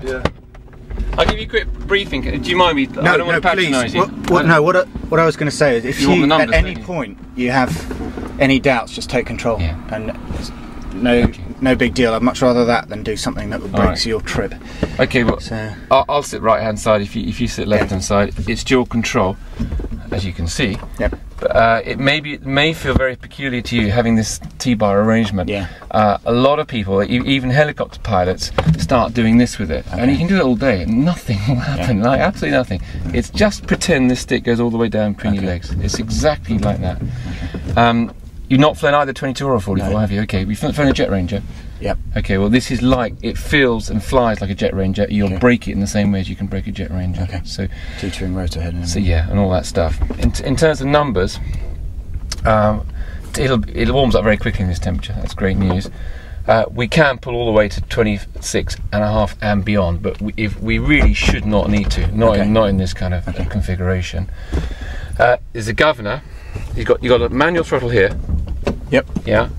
Yeah. I'll give you a quick briefing. Do you mind me? No, I don't want to patronise you. What I was going to say is, if you numbers, at any point you have any doubts, just take control. Yeah. And no big deal. I'd much rather that than do something that would break your trip. Okay, well, so, I'll sit right hand side. If you sit left hand side, it's dual control, as you can see. Yep. But it may feel very peculiar to you having this T-bar arrangement. Yeah. A lot of people, even helicopter pilots, start doing this with it, and you can do it all day, and nothing will happen. Like absolutely nothing. It's just pretend this stick goes all the way down between your legs. It's exactly like that. You've not flown either 22 or 44, have you? Okay, we've flown a Jet Ranger. Yep. Okay, well this is like, it feels and flies like a Jet Ranger. You'll break it in the same way as you can break a Jet Ranger. Okay. So teetering rotor head. So yeah, and all that stuff. In terms of numbers, it warms up very quickly in this temperature. That's great news. We can pull all the way to 26.5 and beyond, but we really should not need to. Not in this kind of configuration. There's a governor. You got a manual throttle here. Yep. Yeah.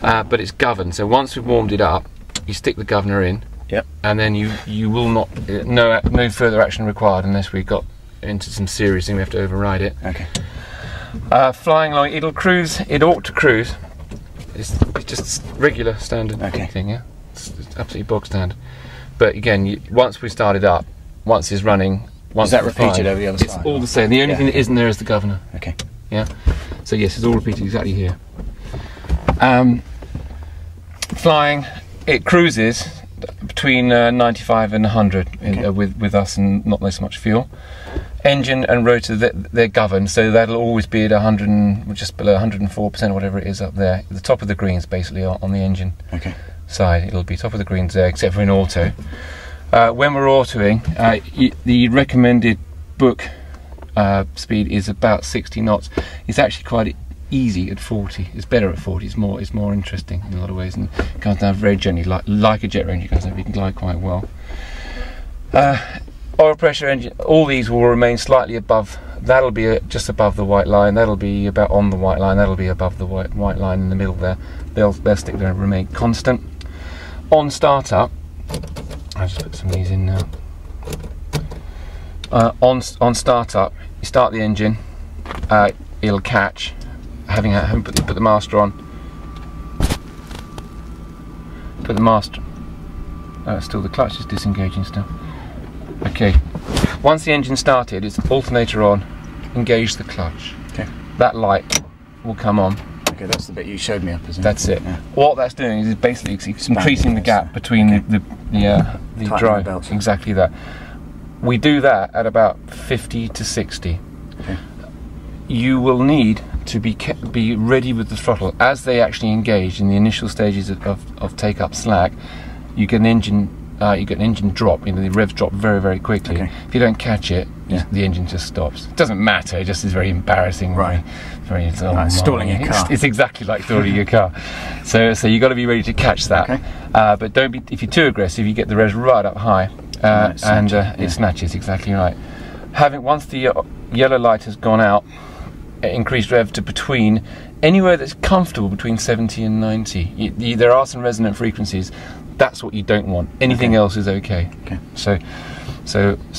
But it's governed. So once we've warmed it up, you stick the governor in. Yep. And then you will not no further action required unless we got into some serious thing. We have to override it. Okay. Flying along, it'll cruise. It ought to cruise. It's just regular standard thing. Yeah. It's absolutely bog standard. But again, once we start it up, once it's running. Is that repeated over the other side? It's all the same. The only thing that isn't there is the governor. Okay. Yeah. So yes, it's all repeated exactly here. Flying, it cruises between 95 and 100 with us and not so much fuel. Engine and rotor, they're governed, so that'll always be at 100, just below 104% or whatever it is up there. The top of the greens, basically, on the engine side. It'll be top of the greens there, except for in auto. When we're autoing, the recommended book speed is about 60 knots. It's actually quite easy at 40. It's better at 40. It's more interesting in a lot of ways, and it comes down very gently, like a Jet Ranger goes down. You can glide quite well. Oil pressure, engine, all these will remain slightly above. That'll be just above the white line. That'll be about on the white line. That'll be above the white line in the middle there. They'll stick there and remain constant. On startup, I'll just put some of these in now. On startup, you start the engine. It'll catch. Having put the master on. Put the master. Still the clutch is disengaging still. Okay. Once the engine's started, it's alternator on. Engage the clutch. Okay. That light will come on. Okay, that's the bit you showed me up, isn't it? That's it. Yeah. What that's doing is basically it's increasing the gap between the drive. The exactly that. We do that at about 50 to 60. Okay. You will need to be ready with the throttle as they actually engage in the initial stages of take up slack. You get an engine. You get an engine drop. The revs drop very, very quickly. Okay. If you don't catch it, the engine just stops. It doesn't matter. It just is very embarrassing. Right. Very stalling your car. It's exactly like stalling your car. So you got to be ready to catch that. Okay. But don't be. If you're too aggressive, you get the revs right up high, it snatches. Exactly right. Once the yellow light has gone out, increased rev to between anywhere that's comfortable between 70 and 90. There are some resonant frequencies. That's what you don't want. Anything else is okay. So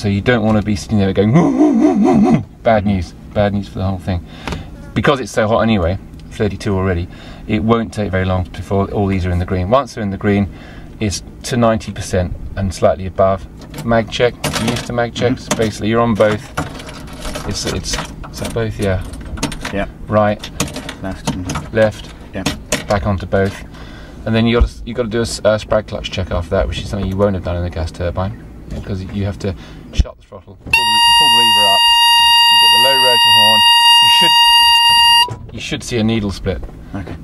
you don't want to be sitting there going bad news for the whole thing. Because it's so hot anyway, 32 already, it won't take very long before all these are in the green. Once they're in the green, it's to 90% and slightly above. Mag check, you're used to mag checks. Basically you're on both. Is that both? Yeah. Right, left, back onto both. And then you got to do a sprag clutch check after that, which is something you won't have done in the gas turbine, because you have to shut the throttle, pull the lever up, get the low rotor horn. You should see a needle split. Okay.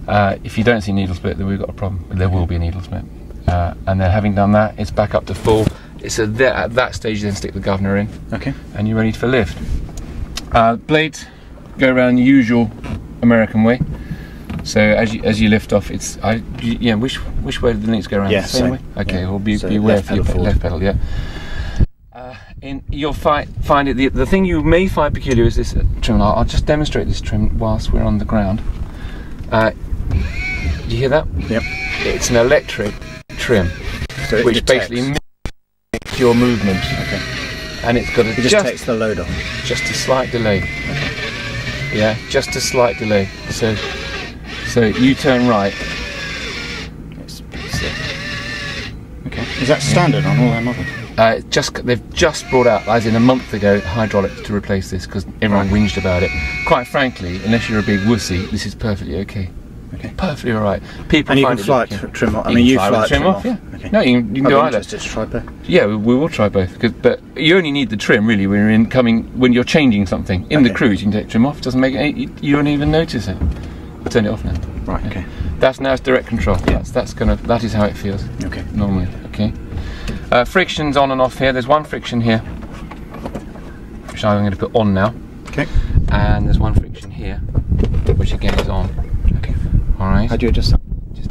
If you don't see a needle split, then we've got a problem. There will be a needle split. And then having done that, it's back up to full. It's at that stage you then stick the governor in. Okay. And you're ready for lift. Blades go around the usual American way. So as you lift off, which way did the Lynx go around? Yeah, the same way. Okay, we'll be aware of your left pedal. Yeah. You'll find it. The thing you may find peculiar is this trim. I'll just demonstrate this trim whilst we're on the ground. Do you hear that? Yep. It's an electric trim, which basically your movement. Okay. And it's got It just takes the load off. Just a slight delay. Okay. Yeah, just a slight delay. So you turn right. Okay. Is that standard on all their models? They've just brought out, as in a month ago, hydraulics to replace this because everyone whinged about it. Quite frankly, unless you're a big wussy, this is perfectly okay. Okay. Perfectly alright. People and you find can fly it trim off. I mean, you fly it trim off. Yeah. Okay. No, you can do either. Interested to try both. Yeah, we will try both. But you only need the trim really when you're changing something in the cruise. You can take trim off. Doesn't make it. You don't even notice it. Turn it off now. Right. Okay. That's now direct control. Yeah. That is how it feels. Okay. Normally. Okay. Friction's on and off here. There's one friction here, which I'm going to put on now. Okay. And there's one friction here, which again is on. Okay. All right. How do you adjust that? Just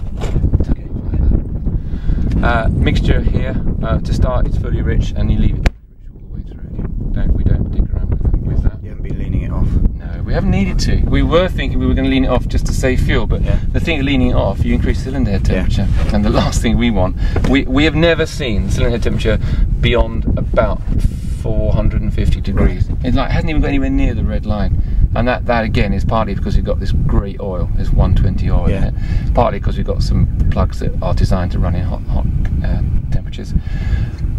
okay, like that. Mixture here. To start, it's fully rich, and you leave it all the way through. Okay. We don't dig around with that. You haven't been leaning it off. No, we haven't needed to. We were thinking we were going to lean it off just to save fuel, but the thing of leaning it off, you increase cylinder head temperature, and the last thing we want, we have never seen cylinder head temperature beyond about 450 degrees. Right. It hasn't even got anywhere near the red line, and that again is partly because we've got this great oil, this 120 oil in it. Partly because we've got some plugs that are designed to run in hot temperatures,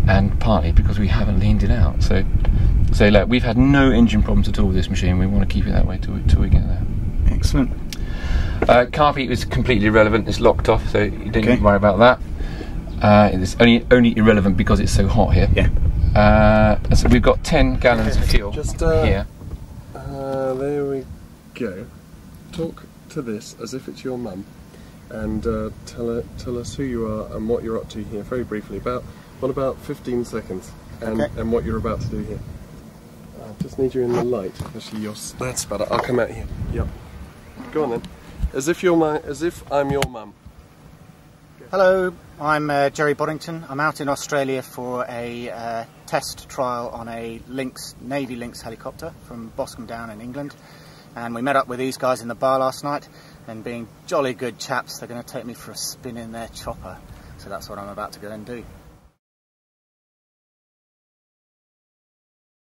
and partly because we haven't leaned it out. So look, we've had no engine problems at all with this machine. We want to keep it that way till we get there. Excellent. Carb is completely irrelevant. It's locked off, so you don't need to worry about that. It's only irrelevant because it's so hot here. Yeah. So we've got 10 gallons of fuel here. There we go. Talk to this as if it's your mum, and tell us who you are and what you're up to here very briefly. About 15 seconds, and what you're about to do here. I just need you in the light. Actually, that's better. I'll come out here. Yep. Go on then. As if I'm your mum. Hello, I'm Jerry Bodington. I'm out in Australia for a test trial on a Navy Lynx helicopter from Boscombe Down in England, and we met up with these guys in the bar last night, and being jolly good chaps, they're going to take me for a spin in their chopper, so that's what I'm about to go and do.